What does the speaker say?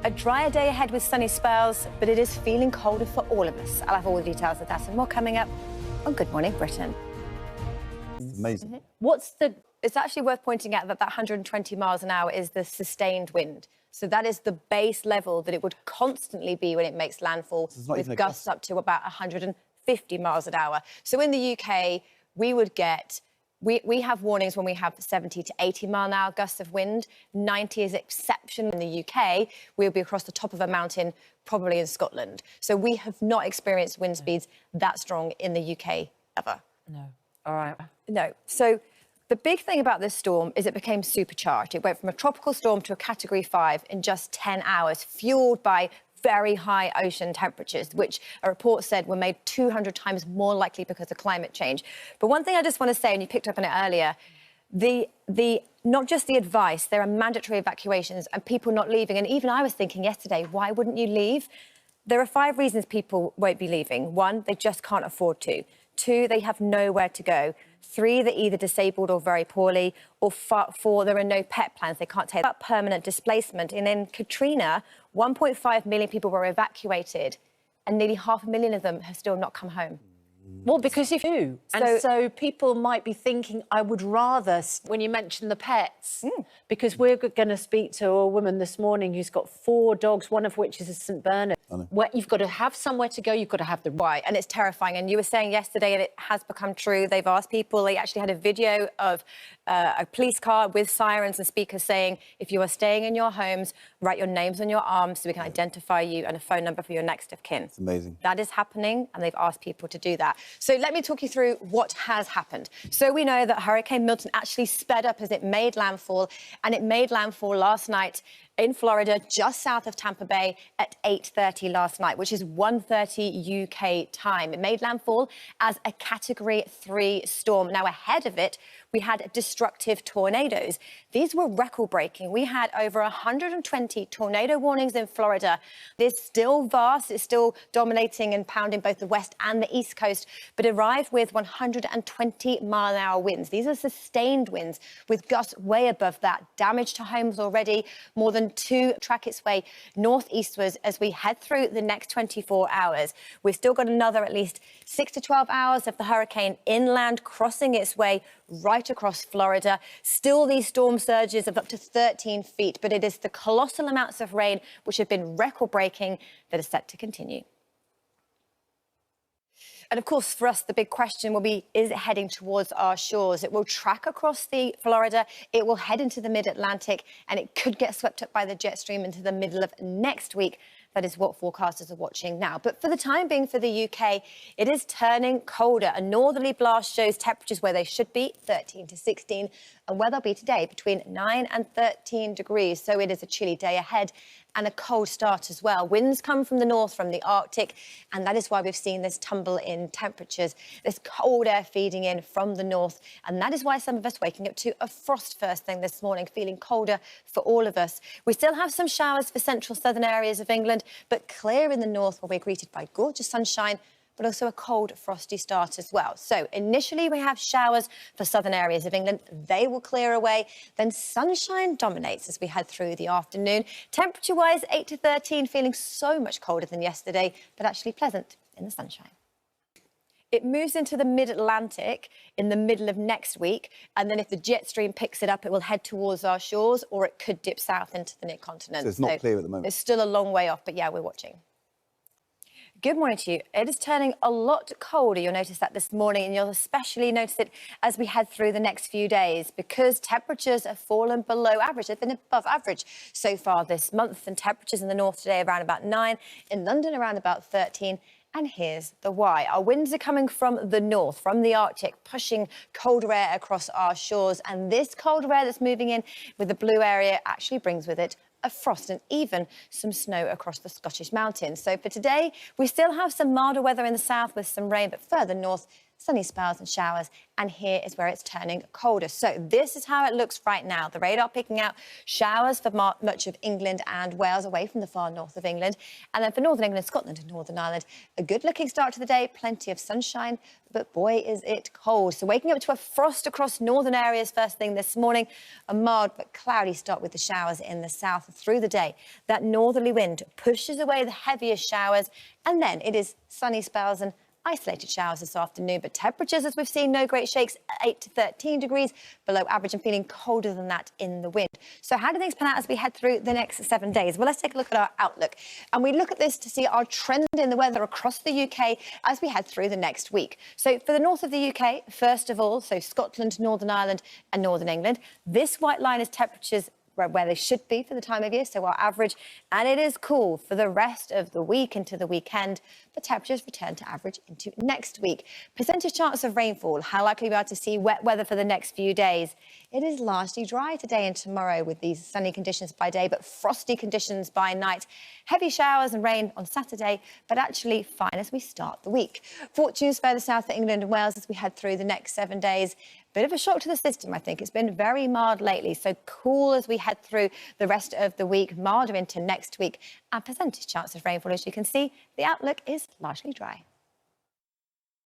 A drier day ahead with sunny spells, but it is feeling colder for all of us. I'll have all the details of that and more coming up on Good Morning Britain. Amazing. It's actually worth pointing out that 120 miles an hour is the sustained wind. So that is the base level that it would constantly be when it makes landfall, with gusts up to about 150 miles an hour. So in the UK, we would get... We have warnings when we have 70 to 80 mile an hour gusts of wind. 90 is exception in the UK. We'll be across the top of a mountain, probably in Scotland. So we have not experienced wind speeds that strong in the UK ever. No. All right. No. So the big thing about this storm is it became supercharged. It went from a tropical storm to a Category 5 in just 10 hours, fuelled by very high ocean temperatures, which a report said were made 200 times more likely because of climate change. But one thing I just want to say, and you picked up on it earlier, not just the advice, there are mandatory evacuations and people not leaving. And even I was thinking yesterday, why wouldn't you leave? There are 5 reasons people won't be leaving. 1, they just can't afford to. 2, they have nowhere to go. 3, they're either disabled or very poorly. Or 4, there are no pet plans. They can't take that permanent displacement. And in Katrina, 1.5 million people were evacuated and nearly 500,000 of them have still not come home. Well, because if you... So people might be thinking, I would rather, when you mention the pets, because we're going to speak to a woman this morning who's got 4 dogs, one of which is a St Bernard. Where you've got to have somewhere to go, you've got to have the right. And it's terrifying. And you were saying yesterday, and it has become true, they've asked people, they actually had a video of a police car with sirens and speakers saying, if you are staying in your homes, write your names on your arms so we can identify you and a phone number for your next of kin. It's amazing. That is happening, and they've asked people to do that. So let me talk you through what has happened. So we know that Hurricane Milton actually sped up as it made landfall, and it made landfall last night in Florida, just south of Tampa Bay at 8:30 last night, which is 1:30 UK time. It made landfall as a Category 3 storm. Now, ahead of it, we had destructive tornadoes. These were record-breaking. We had over 120 tornado warnings in Florida. It's still vast. It's still dominating and pounding both the west and the east coast, but arrived with 120-mile-an-hour winds. These are sustained winds with gusts way above that. Damage to homes already, more than 2 track its way northeastwards as we head through the next 24 hours. We've still got another at least 6 to 12 hours of the hurricane inland, crossing its way right across Florida. Still these storm surges of up to 13 feet, but it is the colossal amounts of rain which have been record-breaking that are set to continue. And of course, for us, the big question will be, is it heading towards our shores? It will track across the Florida, it will head into the mid-Atlantic, and it could get swept up by the jet stream into the middle of next week. That is what forecasters are watching now. But for the time being for the UK, it is turning colder. A northerly blast shows temperatures where they should be, 13 to 16, and where they'll be today, between 9 and 13 degrees. So it is a chilly day ahead and a cold start as well. Winds come from the north, from the Arctic, and that is why we've seen this tumble in temperatures, this cold air feeding in from the north. And that is why some of us waking up to a frost first thing this morning, feeling colder for all of us. We still have some showers for central southern areas of England, but clear in the north where we're greeted by gorgeous sunshine, but also a cold, frosty start as well. So initially we have showers for southern areas of England. They will clear away. Then sunshine dominates as we head through the afternoon. Temperature-wise, 8 to 13, feeling so much colder than yesterday, but actually pleasant in the sunshine. It moves into the mid-Atlantic in the middle of next week, and then if the jet stream picks it up, it will head towards our shores, or it could dip south into the mid-continent. So it's not clear at the moment. It's still a long way off, but yeah, we're watching. Good morning to you. It is turning a lot colder. You'll notice that this morning, and you'll especially notice it as we head through the next few days, because temperatures have fallen below average. They've been above average so far this month, and temperatures in the north today around about 9, in London around about 13. And here's the why. Our winds are coming from the north, from the Arctic, pushing colder air across our shores. And this colder air that's moving in with the blue area actually brings with it a frost and even some snow across the Scottish mountains. So for today, we still have some milder weather in the south with some rain, but further north, sunny spells and showers, and here is where it's turning colder. So this is how it looks right now. The radar picking out showers for much of England and Wales, away from the far north of England. And then for Northern England, Scotland and Northern Ireland, a good-looking start to the day, plenty of sunshine, but boy, is it cold. So waking up to a frost across northern areas first thing this morning, a mild but cloudy start with the showers in the south through the day. That northerly wind pushes away the heaviest showers, and then it is sunny spells and isolated showers this afternoon, but temperatures, as we've seen, no great shakes, 8 to 13 degrees below average and feeling colder than that in the wind. So how do things pan out as we head through the next 7 days? Well, let's take a look at our outlook. And we look at this to see our trend in the weather across the UK as we head through the next week. So for the north of the UK, first of all, so Scotland, Northern Ireland and Northern England, this white line is temperatures where they should be for the time of year, so our average, and it is cool for the rest of the week into the weekend. The temperatures return to average into next week. Percentage chance of rainfall, how likely we are to see wet weather for the next few days. It is largely dry today and tomorrow with these sunny conditions by day, but frosty conditions by night. Heavy showers and rain on Saturday, but actually fine as we start the week. Fortunes further south for England and Wales as we head through the next 7 days. Bit of a shock to the system, I think. It's been very mild lately, so cool as we head through the rest of the week, milder into next week. And percentage chance of rainfall, as you can see, the outlook is largely dry.